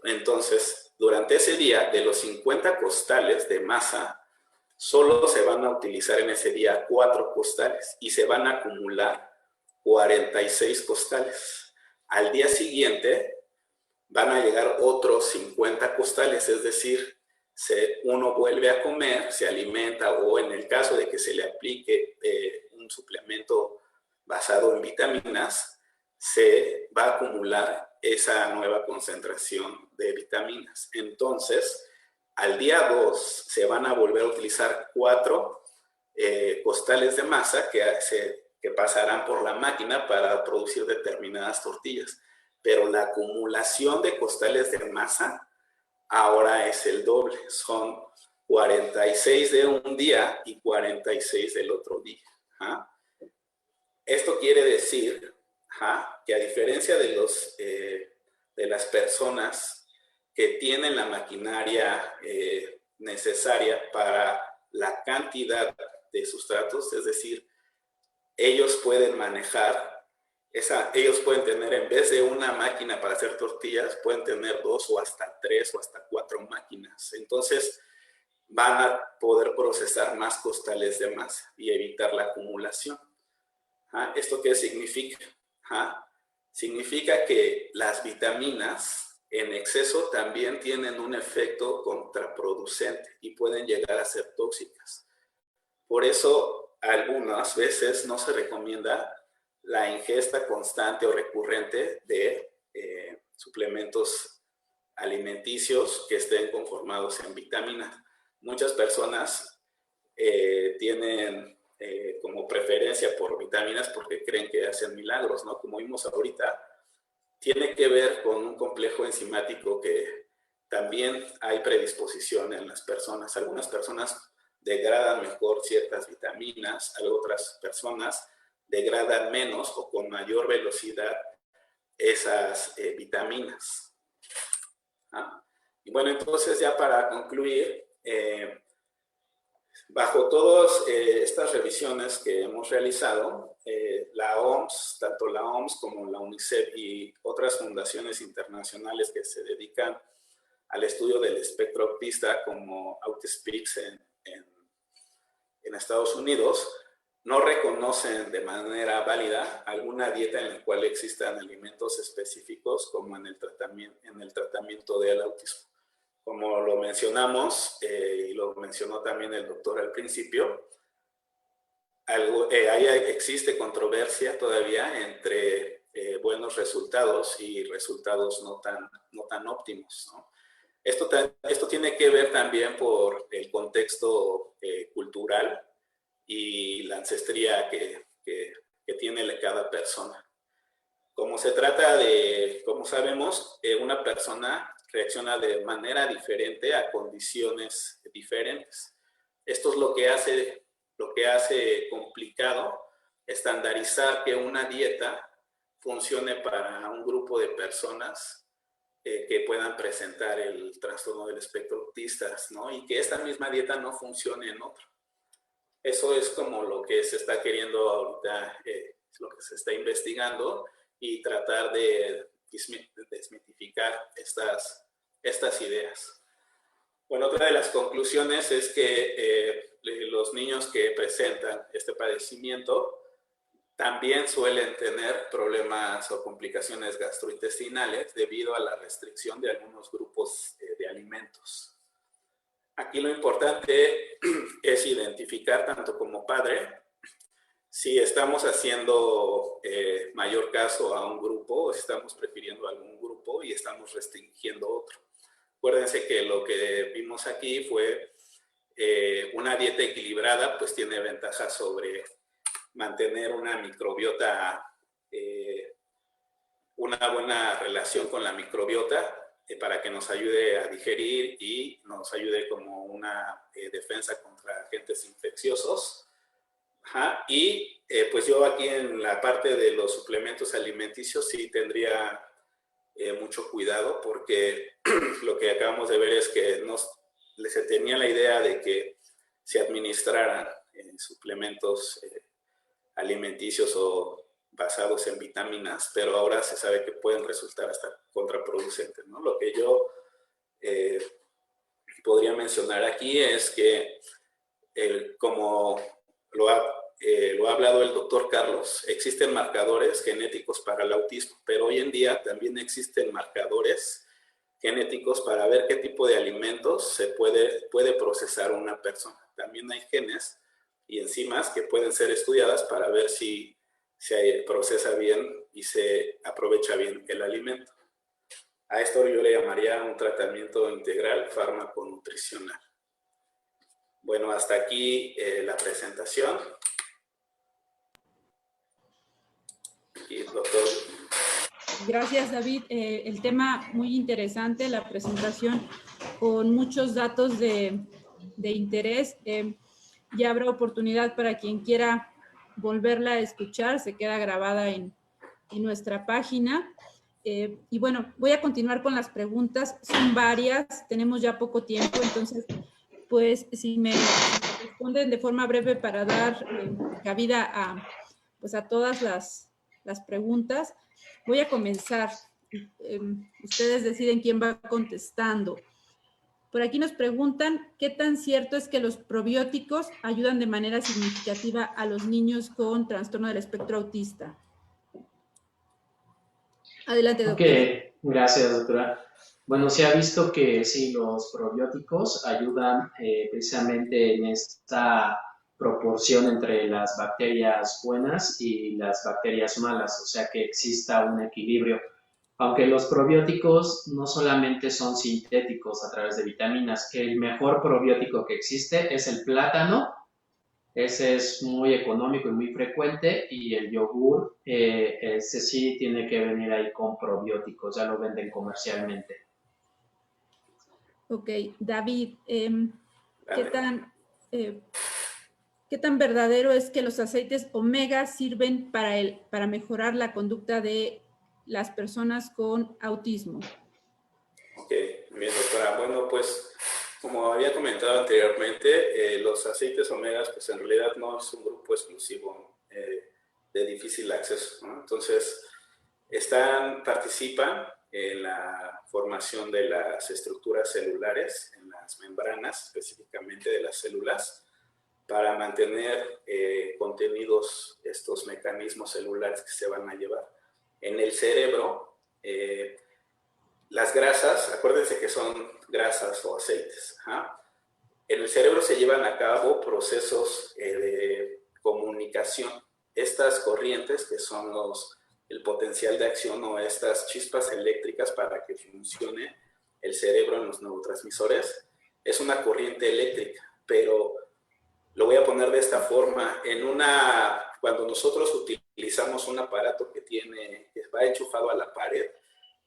Entonces, durante ese día, de los 50 costales de masa, solo se van a utilizar en ese día 4 costales y se van a acumular 46 costales. Al día siguiente van a llegar otros 50 costales, es decir, uno vuelve a comer, se alimenta, o en el caso de que se le aplique un suplemento basado en vitaminas, se va a acumular esa nueva concentración de vitaminas. Entonces, al día 2 se van a volver a utilizar 4 costales de masa que pasarán por la máquina para producir determinadas tortillas. Pero la acumulación de costales de masa ahora es el doble. Son 46 de un día y 46 del otro día. Esto quiere decir que a diferencia de las personas que tienen la maquinaria necesaria para la cantidad de sustratos, es decir, ellos pueden manejar, ellos pueden tener, en vez de una máquina para hacer tortillas, pueden tener 2 o hasta 3 o hasta 4 máquinas. Entonces, van a poder procesar más costales de masa y evitar la acumulación. ¿Esto qué significa? Significa que las vitaminas en exceso también tienen un efecto contraproducente y pueden llegar a ser tóxicas. Por eso, algunas veces no se recomienda la ingesta constante o recurrente de suplementos alimenticios que estén conformados en vitaminas. Muchas personas tienen como preferencia por vitaminas porque creen que hacen milagros, ¿no? Como vimos ahorita, tiene que ver con un complejo enzimático que también hay predisposición en las personas. Algunas personas degradan mejor ciertas vitaminas, otras personas degradan menos o con mayor velocidad esas vitaminas. Y bueno, entonces ya para concluir, bajo todas estas revisiones que hemos realizado, la OMS, tanto la OMS como la UNICEF y otras fundaciones internacionales que se dedican al estudio del espectro autista, como AutisPix en Estados Unidos, no reconocen de manera válida alguna dieta en la cual existan alimentos específicos como en el tratamiento del autismo. Como lo mencionamos, y lo mencionó también el doctor al principio, existe controversia todavía entre buenos resultados y resultados no tan óptimos, ¿no? Esto tiene que ver también por el contexto cultural y la ancestría que tiene cada persona. Como se trata de, como sabemos, una persona reacciona de manera diferente a condiciones diferentes. Esto es lo que hace complicado estandarizar que una dieta funcione para un grupo de personas que puedan presentar el trastorno del espectro autista, ¿no? Y que esta misma dieta no funcione en otro. Eso es como lo que se está queriendo ahorita, lo que se está investigando y tratar de desmitificar estas ideas. Bueno, otra de las conclusiones es que los niños que presentan este padecimiento también suelen tener problemas o complicaciones gastrointestinales debido a la restricción de algunos grupos de alimentos. Aquí lo importante es identificar, tanto como padre, si estamos haciendo mayor caso a un grupo o si estamos prefiriendo algún grupo y estamos restringiendo otro. Acuérdense que lo que vimos aquí fue una dieta equilibrada, pues tiene ventajas sobre mantener una microbiota, una buena relación con la microbiota para que nos ayude a digerir y nos ayude como una defensa contra agentes infecciosos. Y pues yo aquí en la parte de los suplementos alimenticios sí tendría mucho cuidado porque lo que acabamos de ver es que se tenía la idea de que se administraran suplementos alimenticios o basados en vitaminas, pero ahora se sabe que pueden resultar hasta contraproducentes, ¿no? Lo que yo podría mencionar aquí es que, como lo ha hablado el doctor Carlos, existen marcadores genéticos para el autismo, pero hoy en día también existen marcadores genéticos para ver qué tipo de alimentos se puede procesar una persona. También hay genes y enzimas que pueden ser estudiadas para ver si se procesa bien y se aprovecha bien el alimento. A esto yo le llamaría un tratamiento integral fármaco-nutricional. Bueno, hasta aquí la presentación. Y doctor. Gracias, David. El tema muy interesante, la presentación con muchos datos de interés. Ya habrá oportunidad para quien quiera volverla a escuchar, se queda grabada en nuestra página. Y bueno, voy a continuar con las preguntas, son varias, tenemos ya poco tiempo, entonces, pues, si me responden de forma breve para dar cabida a todas las preguntas. Voy a comenzar. Ustedes deciden quién va contestando. Por aquí nos preguntan, ¿qué tan cierto es que los probióticos ayudan de manera significativa a los niños con trastorno del espectro autista? Adelante, doctor. Ok, gracias, doctora. Bueno, se ha visto que sí, los probióticos ayudan precisamente en esta proporción entre las bacterias buenas y las bacterias malas, o sea que exista un equilibrio. Aunque los probióticos no solamente son sintéticos a través de vitaminas, el mejor probiótico que existe es el plátano. Ese es muy económico y muy frecuente, y el yogur, ese sí tiene que venir ahí con probióticos, ya lo venden comercialmente. Ok, David, ¿qué tan verdadero es que los aceites omega sirven para mejorar la conducta de las personas con autismo? Ok, bien, doctora. Bueno, pues, como había comentado anteriormente, los aceites omegas, pues en realidad no es un grupo exclusivo de difícil acceso, ¿no? Entonces, participan en la formación de las estructuras celulares, en las membranas específicamente de las células, para mantener contenidos estos mecanismos celulares que se van a llevar. En el cerebro, las grasas, acuérdense que son grasas o aceites. En el cerebro se llevan a cabo procesos de comunicación. Estas corrientes, que son el potencial de acción o estas chispas eléctricas para que funcione el cerebro en los neurotransmisores, es una corriente eléctrica, pero lo voy a poner de esta forma. Cuando nosotros utilizamos un aparato que va enchufado a la pared,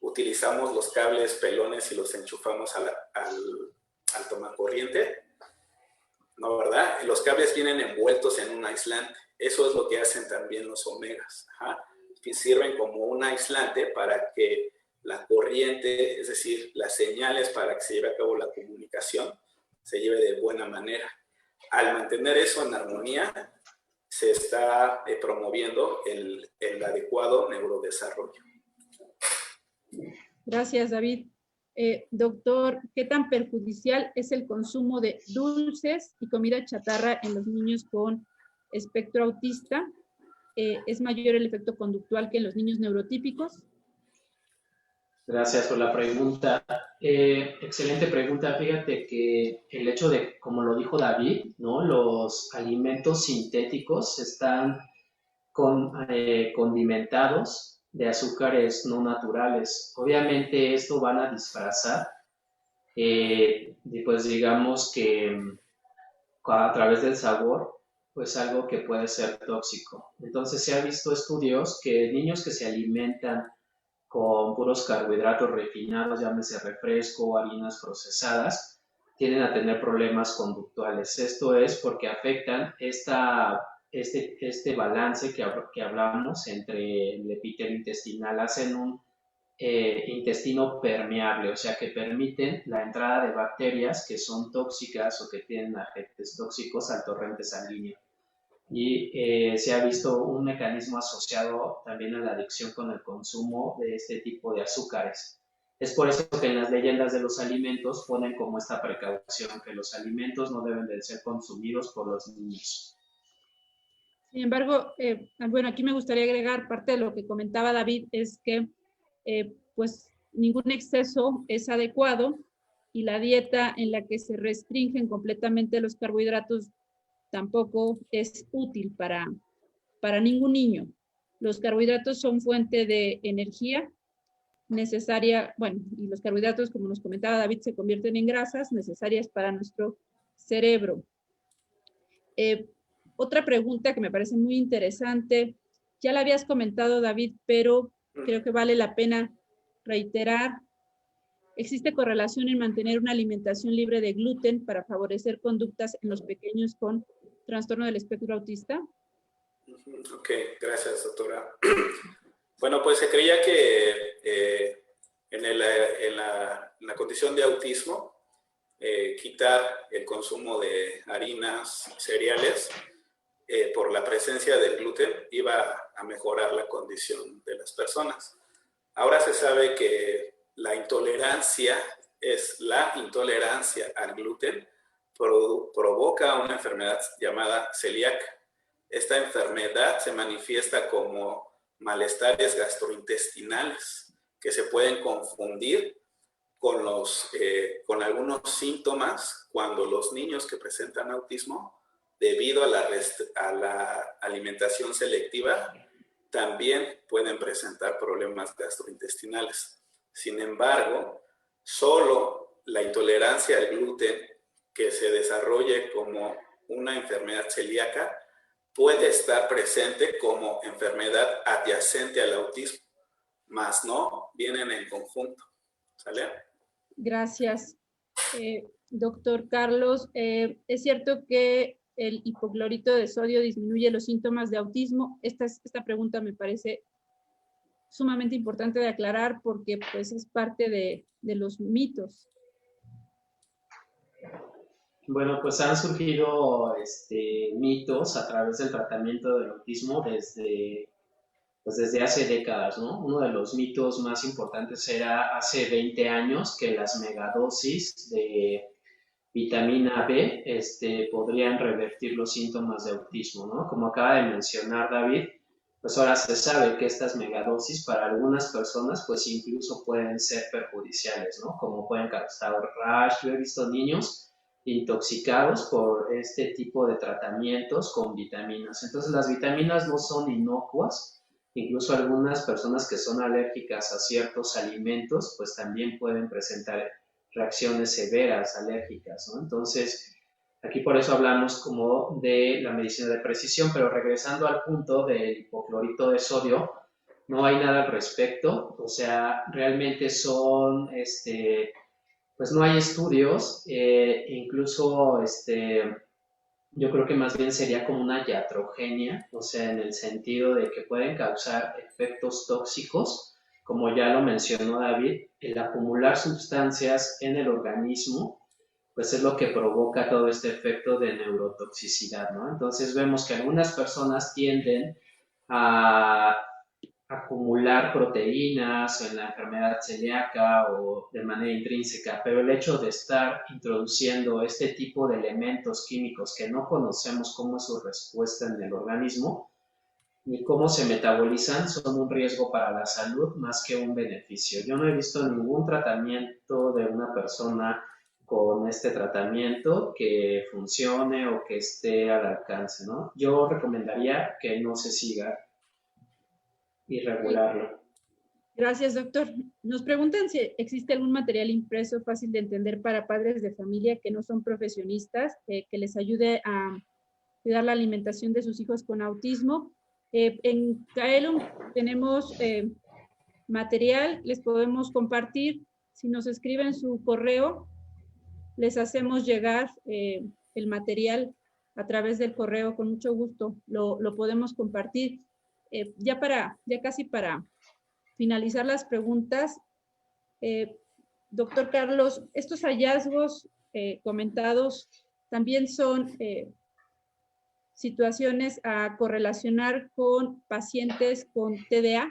utilizamos los cables pelones y los enchufamos al tomacorriente, ¿no, verdad? Los cables vienen envueltos en un aislante. Eso es lo que hacen también los omegas. Que sirven como un aislante para que la corriente, es decir, las señales para que se lleve a cabo la comunicación, se lleve de buena manera. Al mantener eso en armonía, se está promoviendo el adecuado neurodesarrollo. Gracias, David. Doctor, ¿qué tan perjudicial es el consumo de dulces y comida chatarra en los niños con espectro autista? ¿Es mayor el efecto conductual que en los niños neurotípicos? Gracias por la pregunta. Excelente pregunta. Fíjate que el hecho de, como lo dijo David, ¿no? Los alimentos sintéticos están condimentados de azúcares no naturales. Obviamente esto van a disfrazar, pues digamos que a través del sabor, pues algo que puede ser tóxico. Entonces se ha visto estudios que niños que se alimentan con puros carbohidratos refinados, llámese refresco, harinas procesadas, tienden a tener problemas conductuales. Esto es porque afectan este balance que hablamos entre el epitelio intestinal, hacen intestino permeable, o sea que permiten la entrada de bacterias que son tóxicas o que tienen agentes tóxicos al torrente sanguíneo. Y se ha visto un mecanismo asociado también a la adicción con el consumo de este tipo de azúcares. Es por eso que en las leyendas de los alimentos ponen como esta precaución, que los alimentos no deben de ser consumidos por los niños. Sin embargo, bueno, aquí me gustaría agregar parte de lo que comentaba David, es que pues ningún exceso es adecuado y la dieta en la que se restringen completamente los carbohidratos tampoco es útil para ningún niño. Los carbohidratos son fuente de energía necesaria, bueno, y los carbohidratos, como nos comentaba David, se convierten en grasas necesarias para nuestro cerebro. Otra pregunta que me parece muy interesante, ya la habías comentado, David, pero creo que vale la pena reiterar. ¿Existe correlación en mantener una alimentación libre de gluten para favorecer conductas en los pequeños con trastorno del espectro autista? Ok, gracias, doctora. Bueno, pues se creía que en la condición de autismo, quitar el consumo de harinas, cereales, por la presencia del gluten, iba a mejorar la condición de las personas. Ahora se sabe que la intolerancia al gluten provoca una enfermedad llamada celíaca. Esta enfermedad se manifiesta como malestares gastrointestinales que se pueden confundir con algunos síntomas cuando los niños que presentan autismo, debido a la alimentación selectiva, también pueden presentar problemas gastrointestinales. Sin embargo, solo la intolerancia al gluten que se desarrolle como una enfermedad celíaca puede estar presente como enfermedad adyacente al autismo, más no vienen en conjunto. ¿Sale? Gracias, doctor Carlos. Es cierto que el hipoclorito de sodio disminuye los síntomas de autismo. Esta pregunta me parece sumamente importante de aclarar porque pues es parte de los mitos. Bueno, pues han surgido mitos a través del tratamiento del autismo desde hace décadas, ¿no? Uno de los mitos más importantes era hace 20 años que las megadosis de vitamina B podrían revertir los síntomas de autismo, ¿no? Como acaba de mencionar David, pues ahora se sabe que estas megadosis para algunas personas pues incluso pueden ser perjudiciales, ¿no? Como pueden causar rash. Yo he visto niños intoxicados por este tipo de tratamientos con vitaminas. Entonces las vitaminas no son inocuas, incluso algunas personas que son alérgicas a ciertos alimentos pues también pueden presentar reacciones severas alérgicas, ¿no? Entonces aquí por eso hablamos como de la medicina de precisión, pero regresando al punto del hipoclorito de sodio, no hay nada al respecto, o sea, realmente son pues no hay estudios, incluso yo creo que más bien sería como una iatrogenia, o sea, en el sentido de que pueden causar efectos tóxicos, como ya lo mencionó David, el acumular sustancias en el organismo, pues es lo que provoca todo este efecto de neurotoxicidad, ¿no? Entonces vemos que algunas personas tienden a acumular proteínas o en la enfermedad celíaca o de manera intrínseca, pero el hecho de estar introduciendo este tipo de elementos químicos que no conocemos cómo es su respuesta en el organismo ni cómo se metabolizan son un riesgo para la salud más que un beneficio. Yo no he visto ningún tratamiento de una persona con este tratamiento que funcione o que esté al alcance, ¿no? Yo recomendaría que no se siga y regularlo. Gracias, doctor. Nos preguntan si existe algún material impreso fácil de entender para padres de familia que no son profesionistas, que les ayude a cuidar la alimentación de sus hijos con autismo. En Caelum tenemos material, les podemos compartir. Si nos escriben su correo, les hacemos llegar el material a través del correo, con mucho gusto lo podemos compartir. Ya casi para finalizar las preguntas, doctor Carlos, estos hallazgos comentados también son situaciones a correlacionar con pacientes con TDA.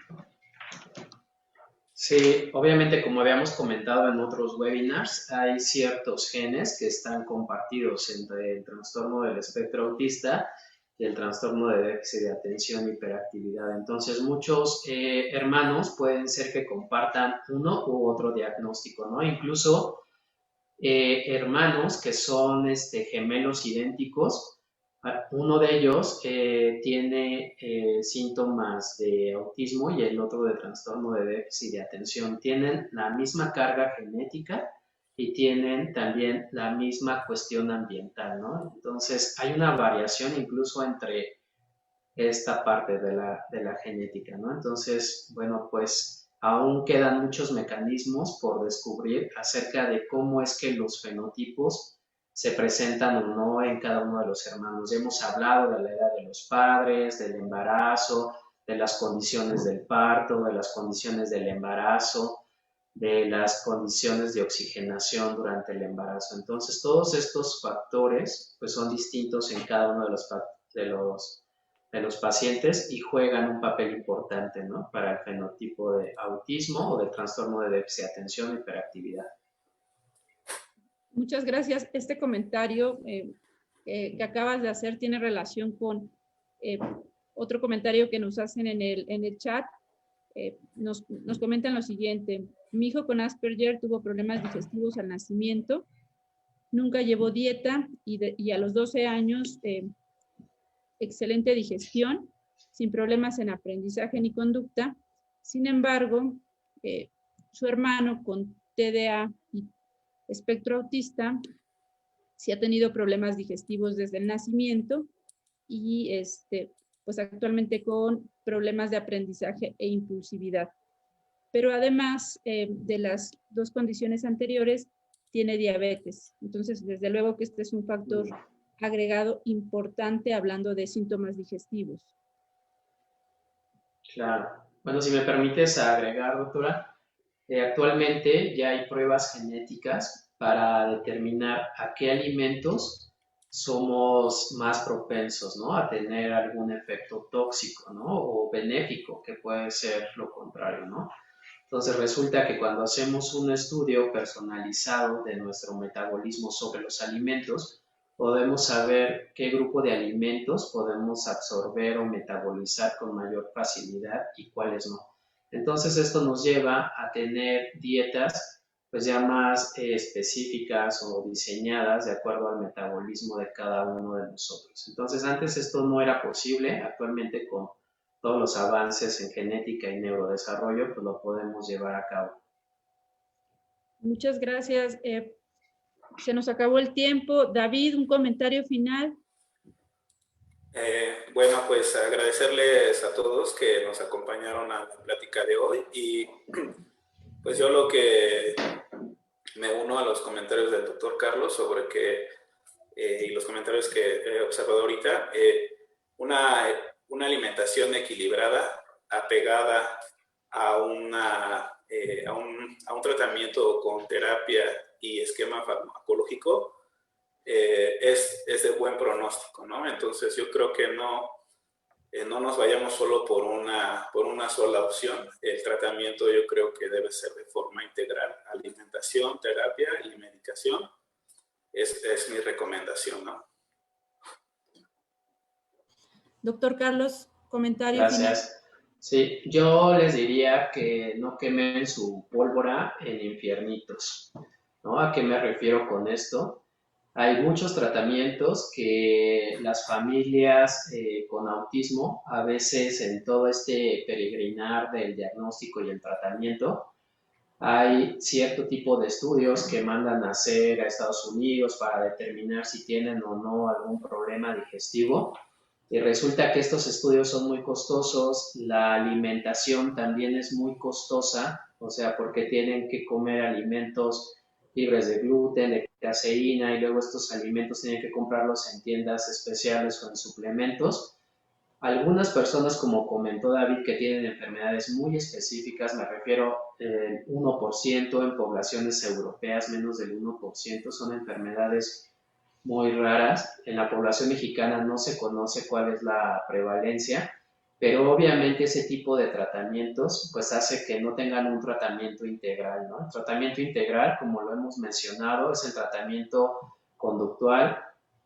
Sí, obviamente, como habíamos comentado en otros webinars, hay ciertos genes que están compartidos entre el trastorno del espectro autista y el trastorno de déficit de atención y hiperactividad. Entonces, muchos hermanos pueden ser que compartan uno u otro diagnóstico, ¿no? Incluso hermanos que son gemelos idénticos. Uno de ellos tiene síntomas de autismo y el otro de trastorno de déficit de atención. Tienen la misma carga genética y tienen también la misma cuestión ambiental, ¿no? Entonces, hay una variación incluso entre esta parte de la genética, ¿no? Entonces, bueno, pues aún quedan muchos mecanismos por descubrir acerca de cómo es que los fenotipos se presentan o no en cada uno de los hermanos. Ya hemos hablado de la edad de los padres, del embarazo, de las condiciones del parto, de las condiciones del embarazo, de las condiciones de oxigenación durante el embarazo. Entonces, todos estos factores pues, son distintos en cada uno de los pacientes y juegan un papel importante, ¿no? Para el fenotipo de autismo o del trastorno de déficit de atención e hiperactividad. Muchas gracias. Este comentario que acabas de hacer tiene relación con otro comentario que nos hacen en el chat. Nos comentan lo siguiente. Mi hijo con Asperger tuvo problemas digestivos al nacimiento, nunca llevó dieta y a los 12 años excelente digestión, sin problemas en aprendizaje ni conducta. Sin embargo, su hermano con TDA y espectro autista sí ha tenido problemas digestivos desde el nacimiento y pues actualmente con problemas de aprendizaje e impulsividad. Pero además de las dos condiciones anteriores, tiene diabetes. Entonces, desde luego que este es un factor agregado importante hablando de síntomas digestivos. Claro. Bueno, si me permites agregar, doctora, actualmente ya hay pruebas genéticas para determinar a qué alimentos somos más propensos, ¿no? A tener algún efecto tóxico, ¿no? O benéfico, que puede ser lo contrario, ¿no? Entonces resulta que cuando hacemos un estudio personalizado de nuestro metabolismo sobre los alimentos, podemos saber qué grupo de alimentos podemos absorber o metabolizar con mayor facilidad y cuáles no. Entonces esto nos lleva a tener dietas pues ya más específicas o diseñadas de acuerdo al metabolismo de cada uno de nosotros. Entonces antes esto no era posible, actualmente con todos los avances en genética y neurodesarrollo pues lo podemos llevar a cabo. Muchas gracias. Se nos acabó el tiempo. David, un comentario final. Bueno, pues agradecerles a todos que nos acompañaron a la plática de hoy y pues yo lo que me uno a los comentarios del doctor Carlos sobre que, y los comentarios que he observado ahorita, una alimentación equilibrada, apegada a un tratamiento con terapia y esquema farmacológico, es de buen pronóstico, ¿no? Entonces yo creo que no nos vayamos solo por una sola opción. El tratamiento yo creo que debe ser de forma integral. Alimentación, terapia y medicación es mi recomendación, ¿no? Doctor Carlos, comentario Gracias. final. Sí, yo les diría que no quemen su pólvora en infiernitos, ¿no? ¿A qué me refiero con esto? Hay muchos tratamientos que las familias con autismo, a veces en todo este peregrinar del diagnóstico y el tratamiento, hay cierto tipo de estudios que mandan a hacer a Estados Unidos para determinar si tienen o no algún problema digestivo. Y resulta que estos estudios son muy costosos, la alimentación también es muy costosa, o sea, porque tienen que comer alimentos libres de gluten, de caseína, y luego estos alimentos tienen que comprarlos en tiendas especiales o en suplementos. Algunas personas, como comentó David, que tienen enfermedades muy específicas, me refiero al 1% en poblaciones europeas, menos del 1%, son enfermedades muy raras. En la población mexicana no se conoce cuál es la prevalencia, pero obviamente ese tipo de tratamientos pues hace que no tengan un tratamiento integral, ¿no? El tratamiento integral, como lo hemos mencionado, es el tratamiento conductual,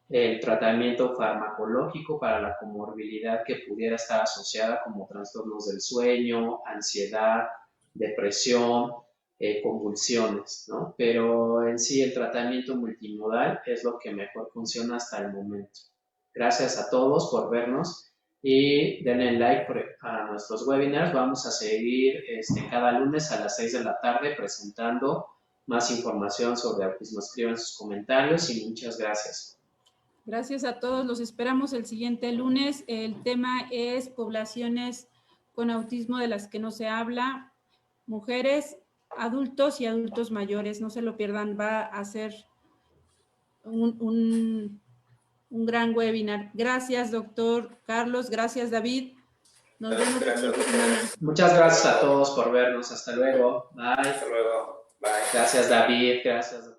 el tratamiento farmacológico para la comorbilidad que pudiera estar asociada como trastornos del sueño, ansiedad, depresión, convulsiones, ¿no? Pero en sí el tratamiento multimodal es lo que mejor funciona hasta el momento. Gracias a todos por vernos y denle like a nuestros webinars. Vamos a seguir cada lunes a las 6 de la tarde presentando más información sobre autismo. Escriban sus comentarios y muchas gracias. Gracias a todos. Los esperamos el siguiente lunes. El tema es poblaciones con autismo de las que no se habla, mujeres, adultos y adultos mayores. No se lo pierdan, va a ser un gran webinar. Gracias, doctor Carlos. Gracias, David. Nos vemos la siguiente semana. Muchas gracias a todos por vernos. Hasta luego. Bye. Hasta luego. Bye. Gracias, David. Gracias.